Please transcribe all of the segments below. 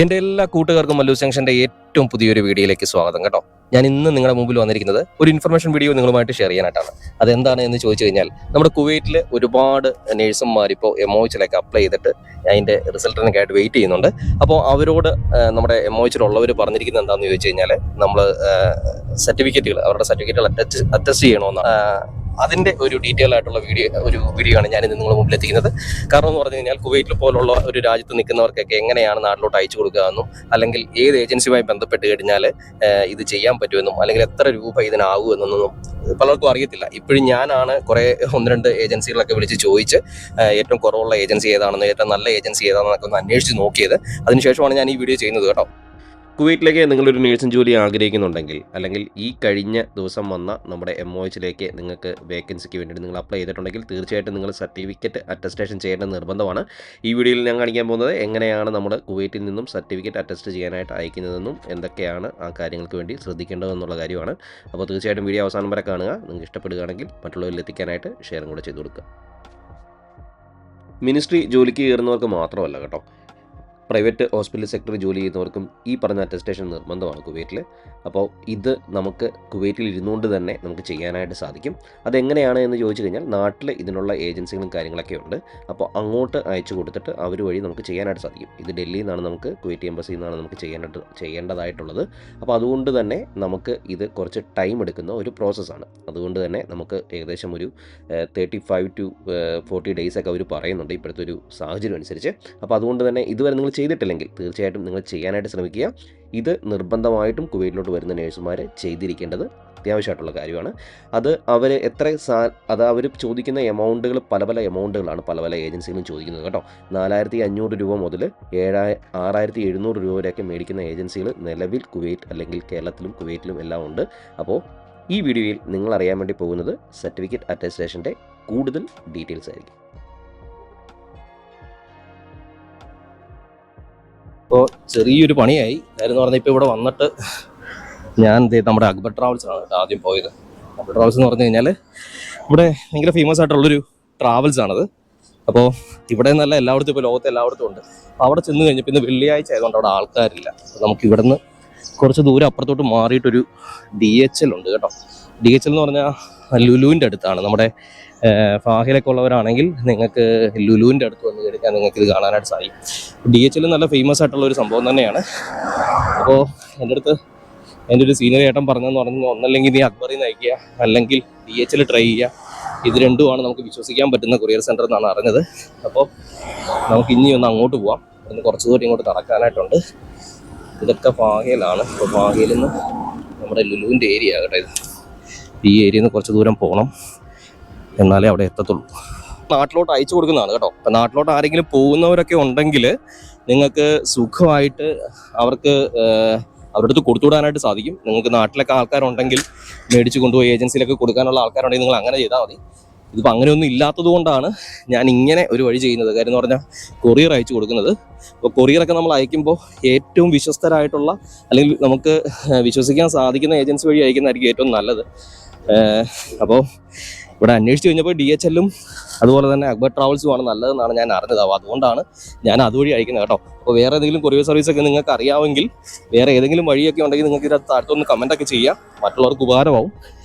എൻ്റെ എല്ലാ കൂട്ടുകാർക്കും മല്ലൂസ് ജംഗ്ഷൻ്റെ ഏറ്റവും പുതിയൊരു വീഡിയോയിലേക്ക് സ്വാഗതം കേട്ടോ. ഞാൻ ഇന്ന് നിങ്ങളുടെ മുമ്പിൽ വന്നിരിക്കുന്നത് ഒരു ഇൻഫർമേഷൻ വീഡിയോ നിങ്ങളുമായിട്ട് ഷെയർ ചെയ്യാനായിട്ടാണ്. അതെന്താണ് എന്ന് ചോദിച്ചു കഴിഞ്ഞാൽ, നമ്മുടെ കുവൈറ്റിൽ ഒരുപാട് നേഴ്സുമാർ ഇപ്പോൾ MOHലേക്ക് അപ്ലൈ ചെയ്തിട്ട് അതിൻ്റെ റിസൾട്ടിനൊക്കെയായിട്ട് വെയിറ്റ് ചെയ്യുന്നുണ്ട്. അപ്പോൾ അവരോട് നമ്മുടെ MOHലുള്ളവർ പറഞ്ഞിരിക്കുന്നത് എന്താണെന്ന് ചോദിച്ചു കഴിഞ്ഞാൽ, നമ്മൾ അവരുടെ സർട്ടിഫിക്കറ്റുകൾ അറ്റസ്റ്റ് ചെയ്യണമെന്നാണ്. അതിൻ്റെ ഒരു ഡീറ്റെയിൽ ആയിട്ടുള്ള വീഡിയോ ആണ് ഞാൻ നിങ്ങളുടെ മുമ്പിൽ എത്തിക്കുന്നത്. കാരണം എന്ന് പറഞ്ഞു കഴിഞ്ഞാൽ, കുവൈറ്റിൽ പോലുള്ള ഒരു രാജ്യത്ത് നിൽക്കുന്നവർക്കൊക്കെ എങ്ങനെയാണ് നാട്ടിലോട്ട് അയച്ചു കൊടുക്കുക എന്നും, അല്ലെങ്കിൽ ഏത് ഏജൻസിയുമായി ബന്ധപ്പെട്ട് കഴിഞ്ഞാൽ ഇത് ചെയ്യാൻ പറ്റുമെന്നും, അല്ലെങ്കിൽ എത്ര രൂപ ഇതിനാകുമെന്നൊന്നും പലർക്കും അറിയത്തില്ല. ഇപ്പോഴും ഞാനാണ് കുറേ 1-2 ഏജൻസികളൊക്കെ വിളിച്ച് ചോദിച്ച് ഏറ്റവും കുറവുള്ള ഏജൻസി ഏതാണെന്ന്, ഏറ്റവും നല്ല ഏജൻസി ഏതാണെന്നൊക്കെ ഒന്ന് അന്വേഷിച്ച് നോക്കിയത്. അതിനുശേഷമാണ് ഞാൻ ഈ വീഡിയോ ചെയ്യുന്നത് കേട്ടോ. കുവൈറ്റിലേക്ക് നിങ്ങളൊരു നേഴ്സിംഗ് ജോലി ആഗ്രഹിക്കുന്നുണ്ടെങ്കിൽ, അല്ലെങ്കിൽ ഈ കഴിഞ്ഞ ദിവസം വന്ന നമ്മുടെ MOHലേക്ക് നിങ്ങൾക്ക് വേക്കൻസിക്ക് വേണ്ടിയിട്ട് നിങ്ങൾ അപ്ലൈ ചെയ്തിട്ടുണ്ടെങ്കിൽ, തീർച്ചയായിട്ടും നിങ്ങൾ സർട്ടിഫിക്കറ്റ് അറ്റസ്റ്റേഷൻ ചെയ്യേണ്ടത് നിർബന്ധമാണ്. ഈ വീഡിയോയിൽ ഞാൻ കാണിക്കാൻ പോകുന്നത് എങ്ങനെയാണ് നമ്മൾ കുവൈറ്റിൽ നിന്നും സർട്ടിഫിക്കറ്റ് അറ്റസ്റ്റ് ചെയ്യാനായിട്ട് അയക്കുന്നതെന്നും, എന്തൊക്കെയാണ് ആ കാര്യങ്ങൾക്ക് വേണ്ടി ശ്രദ്ധിക്കേണ്ടതെന്നുള്ള കാര്യമാണ്. അപ്പോൾ തീർച്ചയായിട്ടും വീഡിയോ അവസാനം വരെ കാണുക. നിങ്ങൾക്ക് ഇഷ്ടപ്പെടുകയാണെങ്കിൽ മറ്റുള്ളവരിൽ എത്തിക്കാനായിട്ട് ഷെയറും കൂടെ ചെയ്ത് കൊടുക്കുക. മിനിസ്ട്രി ജോലിക്ക് കയറുന്നവർക്ക് മാത്രമല്ല കേട്ടോ, പ്രൈവറ്റ് ഹോസ്പിറ്റൽ സെക്ടറിൽ ജോലി ചെയ്യുന്നവർക്കും ഈ പറഞ്ഞ അറ്റസ്റ്റേഷൻ നിർബന്ധമാണ് കുവൈറ്റിൽ. അപ്പോൾ ഇത് നമുക്ക് കുവൈറ്റിൽ ഇരുന്നുകൊണ്ട് തന്നെ നമുക്ക് ചെയ്യാനായിട്ട് സാധിക്കും. അതെങ്ങനെയാണ് എന്ന് ചോദിച്ചു കഴിഞ്ഞാൽ, നാട്ടിൽ ഇതിനുള്ള ഏജൻസികളും കാര്യങ്ങളൊക്കെ ഉണ്ട്. അപ്പോൾ അങ്ങോട്ട് അയച്ചു കൊടുത്തിട്ട് അവർ വഴി നമുക്ക് ചെയ്യാനായിട്ട് സാധിക്കും. ഇത് ഡൽഹിയിൽ നിന്നാണ്, നമുക്ക് കുവൈറ്റ് എംബസിയിൽ നിന്നാണ് നമുക്ക് ചെയ്യേണ്ടതായിട്ടുള്ളത്. അപ്പോൾ അതുകൊണ്ട് തന്നെ നമുക്ക് ഇത് കുറച്ച് ടൈം എടുക്കുന്ന ഒരു പ്രോസസ്സാണ്. അതുകൊണ്ട് തന്നെ നമുക്ക് ഏകദേശം ഒരു 35 to 40 ഡേയ്സൊക്കെ അവർ പറയുന്നുണ്ട് ഇപ്പോഴത്തെ ഒരു സാഹചര്യം അനുസരിച്ച്. അപ്പോൾ അതുകൊണ്ട് തന്നെ ഇതുവരെ നിങ്ങൾ ചെയ്തിട്ടില്ലെങ്കിൽ തീർച്ചയായിട്ടും നിങ്ങൾ ചെയ്യാനായിട്ട് ശ്രമിക്കുക. ഇത് നിർബന്ധമായിട്ടും കുവൈറ്റിലോട്ട് വരുന്ന നേഴ്സുമാർ ചെയ്തിരിക്കേണ്ടത് അത്യാവശ്യമായിട്ടുള്ള കാര്യമാണ്. അത് അവർ ചോദിക്കുന്ന എമൗണ്ടുകൾ പല എമൗണ്ടുകളാണ് പല ഏജൻസികളും ചോദിക്കുന്നത് കേട്ടോ. 4500 രൂപ മുതൽ 6700 രൂപ വരെയൊക്കെ മേടിക്കുന്ന ഏജൻസികൾ നിലവിൽ കുവൈറ്റ്, അല്ലെങ്കിൽ കേരളത്തിലും കുവൈറ്റിലും എല്ലാം ഉണ്ട്. അപ്പോൾ ഈ വീഡിയോയിൽ നിങ്ങൾ അറിയാൻ വേണ്ടി പോകുന്നത് സർട്ടിഫിക്കറ്റ് അറ്റസ്റ്റേഷൻ്റെ കൂടുതൽ ഡീറ്റെയിൽസ് ആയിരിക്കും. അപ്പോൾ ചെറിയൊരു പണിയായി കാര്യം പറഞ്ഞാൽ, ഇപ്പോൾ ഇവിടെ വന്നിട്ട് ഞാൻ നമ്മുടെ അക്ബർ ട്രാവൽസാണ് ആദ്യം പോയത്. അക്ബർ ട്രാവൽസ് എന്ന് പറഞ്ഞു കഴിഞ്ഞാൽ ഇവിടെ ഭയങ്കര ഫേമസ് ആയിട്ടുള്ളൊരു ട്രാവൽസാണത്. അപ്പോൾ ഇവിടെ നിന്നല്ല, എല്ലായിടത്തും ഇപ്പോൾ ലോകത്ത് എല്ലായിടത്തും ഉണ്ട്. അപ്പോൾ അവിടെ ചെന്ന് കഴിഞ്ഞപ്പോൾ ഇന്ന് വെള്ളിയാഴ്ച ആയതുകൊണ്ട് അവിടെ ആൾക്കാരില്ല. അപ്പോൾ നമുക്ക് ഇവിടെ നിന്ന് കുറച്ച് ദൂരം അപ്പുറത്തോട്ട് മാറിയിട്ടൊരു DHL ഉണ്ട് കേട്ടോ. DHL എന്ന് പറഞ്ഞാൽ ലുലുവിൻ്റെ അടുത്താണ്. നമ്മുടെ ഫാഹിലൊക്കെ ഉള്ളവരാണെങ്കിൽ നിങ്ങൾക്ക് ലുലുവിൻ്റെ അടുത്ത് വന്ന് എടുക്കാൻ നിങ്ങൾക്ക് ഇത് കാണാനായിട്ട് സാധിക്കും. DHL നല്ല ഫേമസ് ആയിട്ടുള്ള ഒരു സംഭവം തന്നെയാണ്. അപ്പോൾ എൻ്റെ ഒരു സീനിയർ ഏട്ടൻ പറഞ്ഞതെന്ന് പറഞ്ഞാൽ, ഒന്നല്ലെങ്കിൽ നീ അക്ബറിൽ നിന്ന് അയക്കുക, അല്ലെങ്കിൽ DHL ട്രൈ ചെയ്യുക. ഇത് രണ്ടുമാണ് നമുക്ക് വിശ്വസിക്കാൻ പറ്റുന്ന കൊറിയർ സെൻറ്റർ എന്നാണ് അറിഞ്ഞത്. അപ്പോൾ നമുക്ക് ഇനി ഒന്ന് അങ്ങോട്ട് പോവാം. ഒന്ന് കുറച്ച് ദൂരം ഇങ്ങോട്ട് നടക്കാനായിട്ടുണ്ട്. ഇതൊക്കെ ഫാഹിലാണ്. അപ്പോൾ ഫാഹിലിൽ നിന്ന് നമ്മുടെ ലുലുവിൻ്റെ ഏരിയ കേട്ടോ ഇത്. ഈ ഏരിയയിൽ നിന്ന് കുറച്ച് ദൂരം പോകണം, എന്നാലേ അവിടെ എത്തത്തുള്ളൂ. നാട്ടിലോട്ട് അയച്ചു കൊടുക്കുന്നതാണ് കേട്ടോ. അപ്പം നാട്ടിലോട്ട് ആരെങ്കിലും പോകുന്നവരൊക്കെ ഉണ്ടെങ്കിൽ നിങ്ങൾക്ക് സുഖമായിട്ട് അവരുടെ അടുത്ത് കൊടുത്തുവിടാനായിട്ട് സാധിക്കും. നിങ്ങൾക്ക് നാട്ടിലൊക്കെ ആൾക്കാരുണ്ടെങ്കിൽ മേടിച്ച് കൊണ്ടുപോയി ഏജൻസിയിലൊക്കെ കൊടുക്കാനുള്ള ആൾക്കാരുണ്ടെങ്കിൽ നിങ്ങൾ അങ്ങനെ ചെയ്താൽ മതി. ഇതിപ്പോൾ അങ്ങനെയൊന്നും ഇല്ലാത്തത് കൊണ്ടാണ് ഞാൻ ഇങ്ങനെ ഒരു വഴി ചെയ്യുന്നത്. കാര്യം എന്ന് പറഞ്ഞാൽ, കൊറിയർ അയച്ചു കൊടുക്കുന്നത്. അപ്പോൾ കൊറിയറൊക്കെ നമ്മൾ അയക്കുമ്പോൾ ഏറ്റവും വിശ്വസ്തരായിട്ടുള്ള, അല്ലെങ്കിൽ നമുക്ക് വിശ്വസിക്കാൻ സാധിക്കുന്ന ഏജൻസി വഴി അയക്കുന്നതായിരിക്കും ഏറ്റവും നല്ലത്. അപ്പോൾ ഇവിടെ അന്വേഷിച്ച് കഴിഞ്ഞപ്പോൾ DHLും അതുപോലെ തന്നെ അക്ബർ ട്രാവൽസുമാണ് നല്ലതെന്നാണ് ഞാൻ അറിഞ്ഞത്. അപ്പോൾ അതുകൊണ്ടാണ് ഞാൻ അതുവഴി അയക്കുന്നത് കേട്ടോ. അപ്പോൾ വേറെ ഏതെങ്കിലും കൊറിയർ സർവീസൊക്കെ നിങ്ങൾക്ക് അറിയാമെങ്കിൽ, വേറെ ഏതെങ്കിലും വഴിയൊക്കെ ഉണ്ടെങ്കിൽ നിങ്ങൾക്ക് ഇതിനകത്ത് താഴത്തൊന്ന് കമൻറ്റൊക്കെ ചെയ്യാം. മറ്റുള്ളവർക്ക് ഉപകാരമാവും.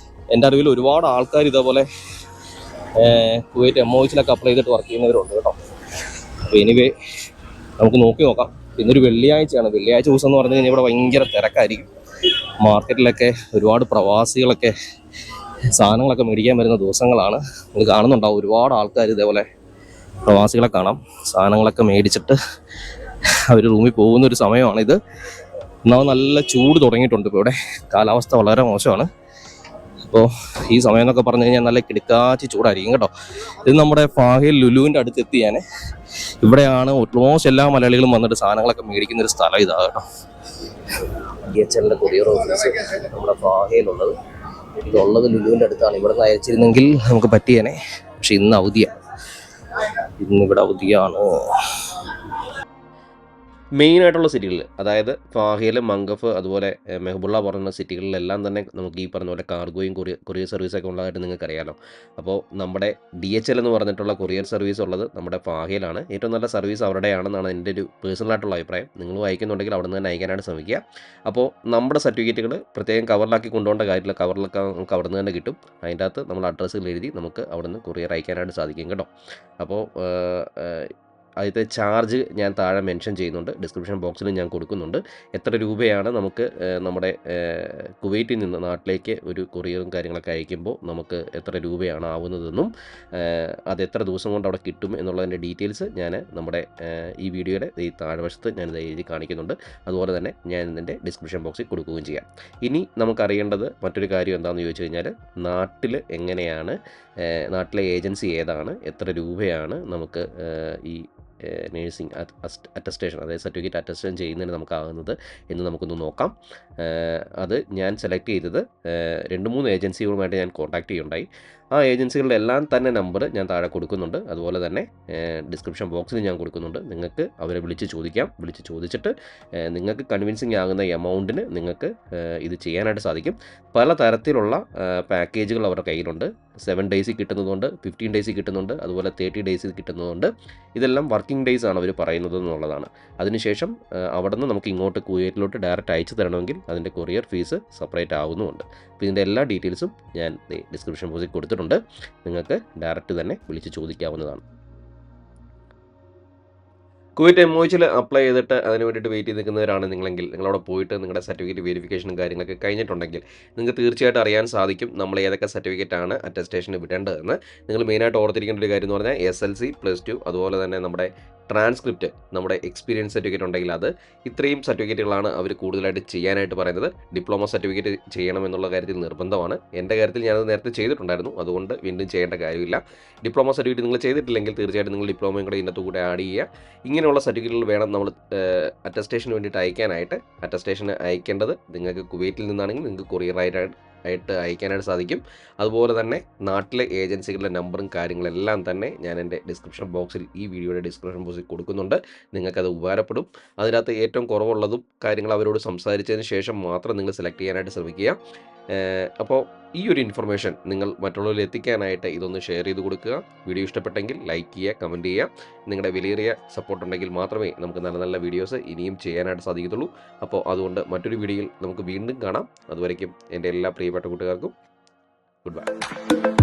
എൻ്റെ അറിവിൽ ഒരുപാട് ആൾക്കാർ ഇതേപോലെ കുവൈറ്റ് MOHലൊക്കെ അപ്ലൈ ചെയ്തിട്ട് വർക്ക് ചെയ്യുന്നവരുണ്ട് കേട്ടോ. അപ്പോൾ എനിവേ നമുക്ക് നോക്കാം. ഇന്നൊരു വെള്ളിയാഴ്ചയാണ്. വെള്ളിയാഴ്ച ദിവസം എന്ന് പറഞ്ഞു കഴിഞ്ഞാൽ ഇവിടെ ഭയങ്കര തിരക്കായിരിക്കും. മാർക്കറ്റിലൊക്കെ ഒരുപാട് പ്രവാസികളൊക്കെ സാധനങ്ങളൊക്കെ മേടിക്കാൻ വരുന്ന ദിവസങ്ങളാണ്. നിങ്ങൾ കാണുന്നുണ്ടാവും ഒരുപാട് ആൾക്കാർ ഇതേപോലെ പ്രവാസികളെ കാണാം. സാധനങ്ങളൊക്കെ മേടിച്ചിട്ട് അവർ റൂമിൽ പോകുന്നൊരു സമയമാണിത്. എന്നാൽ നല്ല ചൂട് തുടങ്ങിയിട്ടുണ്ട്. ഇപ്പോൾ ഇവിടെ കാലാവസ്ഥ വളരെ മോശമാണ്. അപ്പോൾ ഈ സമയം എന്നൊക്കെ പറഞ്ഞു കഴിഞ്ഞാൽ നല്ല കിടക്കാച്ചി ചൂടായിരിക്കും കേട്ടോ. ഇത് നമ്മുടെ ഫാഹിൽ ലുലുവിൻ്റെ അടുത്ത് എത്തിയാൽ ഇവിടെയാണ് ഓൾമോസ്റ്റ് എല്ലാ മലയാളികളും വന്നിട്ട് സാധനങ്ങളൊക്കെ മേടിക്കുന്ന ഒരു സ്ഥലം ഇതാണ് കേട്ടോ. DHLൻ്റെ കൊറിയർ ഓഫീസ് നമ്മുടെ ഫാഹിലുള്ളത്. ഇതുള്ളത് ലുലുവിൻ്റെ അടുത്താണ്. ഇവിടെ നിന്ന് അയച്ചിരുന്നെങ്കിൽ നമുക്ക് പറ്റിയേനെ. പക്ഷെ ഇന്ന് അവധിയാണ്. ഇന്നിവിടെ അവധിയാണ്. മെയിനായിട്ടുള്ള സിറ്റികളിൽ, അതായത് ഫാഹിൽ, മംഗഫ്, അതുപോലെ മെഹബുള്ള പറയുന്ന സിറ്റികളിലെല്ലാം തന്നെ നമുക്ക് ഈ പറഞ്ഞ പോലെ കാർഗോയും കൊറിയർ സർവീസൊക്കെ ഉള്ളതായിട്ട് നിങ്ങൾക്കറിയാലോ. അപ്പോൾ നമ്മുടെ DHL എന്ന് പറഞ്ഞിട്ടുള്ള കൊറിയർ സർവീസ് ഉള്ളത് നമ്മുടെ ഫാഹിലാണ്. ഏറ്റവും നല്ല സർവീസ് അവരുടെയാണെന്നാണ് എൻ്റെ ഒരു പേഴ്സണലായിട്ടുള്ള അഭിപ്രായം. നിങ്ങൾ അയക്കുന്നുണ്ടെങ്കിൽ അവിടെ നിന്ന് തന്നെ അയക്കാനായിട്ട് ശ്രമിക്കുക. അപ്പോൾ നമ്മുടെ സർട്ടിഫിക്കറ്റുകൾ പ്രത്യേകം കവറിലാക്കി കൊണ്ടുപോകേണ്ട കാര്യമില്ല, കവറിലൊക്കെ നമുക്ക് അവിടെ നിന്ന് തന്നെ കിട്ടും. അതിൻ്റെ അകത്ത് നമ്മൾ അഡ്രസ്സുകൾ എഴുതി നമുക്ക് അവിടെ നിന്ന് കൊറിയർ അയക്കാനായിട്ട് സാധിക്കും കേട്ടോ. അപ്പോൾ അതിൻ്റെ ചാർജ് ഞാൻ താഴെ മെൻഷൻ ചെയ്യുന്നുണ്ട്, ഡിസ്ക്രിപ്ഷൻ ബോക്സിൽ ഞാൻ കൊടുക്കുന്നുണ്ട്. എത്ര രൂപയാണ് നമുക്ക് നമ്മുടെ കുവൈറ്റിൽ നിന്ന് നാട്ടിലേക്ക് ഒരു കൊറിയറും കാര്യങ്ങളൊക്കെ അയക്കുമ്പോൾ നമുക്ക് എത്ര രൂപയാണ് ആവുന്നതെന്നും അത് എത്ര ദിവസം കൊണ്ട് അവിടെ കിട്ടും എന്നുള്ളതിൻ്റെ ഡീറ്റെയിൽസ് ഞാൻ നമ്മുടെ ഈ വീഡിയോയുടെ ഈ താഴ്വശത്ത് ഞാനിത് എഴുതി കാണിക്കുന്നുണ്ട്. അതുപോലെ തന്നെ ഞാൻ ഇതിൻ്റെ ഡിസ്ക്രിപ്ഷൻ ബോക്സിൽ കൊടുക്കുകയും ചെയ്യാം. ഇനി നമുക്കറിയേണ്ടത് മറ്റൊരു കാര്യം എന്താണെന്ന് ചോദിച്ചു കഴിഞ്ഞാൽ, നാട്ടിൽ എങ്ങനെയാണ്, നാട്ടിലെ ഏജൻസി ഏതാണ്, എത്ര രൂപയാണ് നമുക്ക് ഈ നേഴ്സിംഗ് അറ്റസ്റ്റേഷൻ, അതായത് സർട്ടിഫിക്കറ്റ് അറ്റസ്റ്റേഷൻ ചെയ്യുന്നതിന് നമുക്കാകുന്നത് എന്ന് നമുക്കൊന്ന് നോക്കാം. അത് ഞാൻ സെലക്ട് ചെയ്തത് 2-3 ഏജൻസികളുമായിട്ട് ഞാൻ കോൺടാക്റ്റ് ചെയ്യുണ്ടായി. ആ ഏജൻസികളുടെ എല്ലാം തന്നെ നമ്പർ ഞാൻ താഴെ കൊടുക്കുന്നുണ്ട്. അതുപോലെ തന്നെ ഡിസ്ക്രിപ്ഷൻ ബോക്സിൽ ഞാൻ കൊടുക്കുന്നുണ്ട്. നിങ്ങൾക്ക് അവരെ വിളിച്ച് ചോദിക്കാം. വിളിച്ച് ചോദിച്ചിട്ട് നിങ്ങൾക്ക് കൺവിൻസിങ് ആകുന്ന എമൗണ്ടിന് നിങ്ങൾക്ക് ഇത് ചെയ്യാനായിട്ട് സാധിക്കും. പല തരത്തിലുള്ള പാക്കേജുകൾ അവരുടെ കയ്യിലുണ്ട്. 7 ഡേയ്സിൽ കിട്ടുന്നതുണ്ട്, 15 ഡേയ്സിൽ കിട്ടുന്നുണ്ട്, അതുപോലെ 30 ഡേയ്സിൽ കിട്ടുന്നതുണ്ട്. ഇതെല്ലാം വർക്കിംഗ് ഡേയ്സ് ആണ് അവർ പറയുന്നത് എന്നുള്ളതാണ്. അതിനുശേഷം അവിടെ നിന്ന് നമുക്ക് ഇങ്ങോട്ട് കുവൈറ്റിലോട്ട് ഡയറക്റ്റ് അയച്ചു തരണമെങ്കിൽ അതിൻ്റെ കൊറിയർ ഫീസ് സെപ്പറേറ്റ് ആവുന്നുമുണ്ട്. അപ്പോൾ ഇതിൻ്റെ എല്ലാ ഡീറ്റെയിൽസും ഞാൻ ഡിസ്ക്രിപ്ഷൻ ബോക്സിൽ കൊടുത്തിട്ടുണ്ട്. നിങ്ങൾക്ക് ഡയറക്റ്റ് തന്നെ വിളിച്ച് ചോദിക്കാവുന്നതാണ്. കുവൈറ്റ് MOHൽ അപ്ലൈ ചെയ്തിട്ട് അതിന് വേണ്ടിയിട്ട് വെയിറ്റ് ചെയ്ത് നിൽക്കുന്നവരാണ് നിങ്ങളെങ്കിൽ, നിങ്ങളവിടെ പോയിട്ട് നിങ്ങളുടെ സർട്ടിഫിക്കറ്റ് വെരിഫിക്കേഷനും കാര്യങ്ങളൊക്കെ കഴിഞ്ഞിട്ടുണ്ടെങ്കിൽ നിങ്ങൾക്ക് തീർച്ചയായിട്ടും അറിയാൻ സാധിക്കും നമ്മൾ ഏതൊക്കെ സർട്ടിഫിക്കറ്റാണ് അറ്റസ്റ്റേഷന് വിടേണ്ടതെന്ന്. നിങ്ങൾ മെയിനായിട്ട് ഓർത്തിരിക്കേണ്ട ഒരു കാര്യം എന്ന് പറഞ്ഞാൽ SLC, +2, അതുപോലെ തന്നെ നമ്മുടെ ട്രാൻസ്ക്രിപ്റ്റ്, നമ്മുടെ എക്സ്പീരിയൻസ് സർട്ടിഫിക്കറ്റ് ഉണ്ടെങ്കിൽ അത്. ഇത്രയും സർട്ടിഫിക്കറ്റുകളാണ് അവർ കൂടുതലായിട്ട് ചെയ്യാനായിട്ട് പറയുന്നത്. ഡിപ്ലോമ സർട്ടിഫിക്കറ്റ് ചെയ്യണമെന്നുള്ള കാര്യത്തിൽ നിർബന്ധമാണ്. എൻ്റെ കാര്യത്തിൽ ഞാനത് നേരത്തെ ചെയ്തിട്ടുണ്ടായിരുന്നു, അതുകൊണ്ട് വീണ്ടും ചെയ്യേണ്ട കാര്യമില്ല. ഡിപ്ലോമ സർട്ടിഫിക്കറ്റ് നിങ്ങൾ ചെയ്തിട്ടില്ലെങ്കിൽ തീർച്ചയായിട്ടും നിങ്ങൾ ഡിപ്ലോമയും കൂടെ ഇതിനകത്ത് കൂടെ ആഡ് ചെയ്യുക. ഇങ്ങനെയുള്ള സർട്ടിഫിക്കറ്റുകൾ വേണം നമ്മൾ അറ്റസ്റ്റേഷന് വേണ്ടിയിട്ട് അയക്കാനായിട്ട്. അറ്റസ്റ്റേഷന് അയക്കേണ്ടത് നിങ്ങൾക്ക് കുവൈറ്റിൽ നിന്നാണെങ്കിൽ നിങ്ങൾക്ക് കൊറിയറായിട്ട് അയക്കാനായിട്ട് സാധിക്കും. അതുപോലെ തന്നെ നാട്ടിലെ ഏജൻസികളുടെ നമ്പറും കാര്യങ്ങളെല്ലാം തന്നെ ഞാൻ എൻ്റെ ഡിസ്ക്രിപ്ഷൻ ബോക്സിൽ, ഈ വീഡിയോയുടെ ഡിസ്ക്രിപ്ഷൻ ബോക്സിൽ കൊടുക്കുന്നുണ്ട്. നിങ്ങൾക്കത് ഉപകാരപ്പെടും. അതിനകത്ത് ഏറ്റവും കുറവുള്ളതും കാര്യങ്ങൾ അവരോട് സംസാരിച്ചതിന് ശേഷം മാത്രം നിങ്ങൾ സെലക്ട് ചെയ്യാനായിട്ട് ശ്രമിക്കുക. അപ്പോൾ ഈ ഒരു ഇൻഫർമേഷൻ നിങ്ങൾ മറ്റുള്ളവരിൽ എത്തിക്കാനായിട്ട് ഇതൊന്ന് ഷെയർ ചെയ്ത് കൊടുക്കുക. വീഡിയോ ഇഷ്ടപ്പെട്ടെങ്കിൽ ലൈക്ക് ചെയ്യുക, കമൻറ്റ് ചെയ്യുക. നിങ്ങളുടെ വിലയേറിയ സപ്പോർട്ട് ഉണ്ടെങ്കിൽ മാത്രമേ നമുക്ക് നല്ല നല്ല വീഡിയോസ് ഇനിയും ചെയ്യാനായിട്ട് സാധിക്കത്തുള്ളൂ. അപ്പോൾ അതുകൊണ്ട് മറ്റൊരു വീഡിയോയിൽ നമുക്ക് വീണ്ടും കാണാം. അതുവരയ്ക്കും എൻ്റെ എല്ലാ പ്രിയപ്പെട്ട കൂട്ടുകാർക്കും ഗുഡ് ബൈ.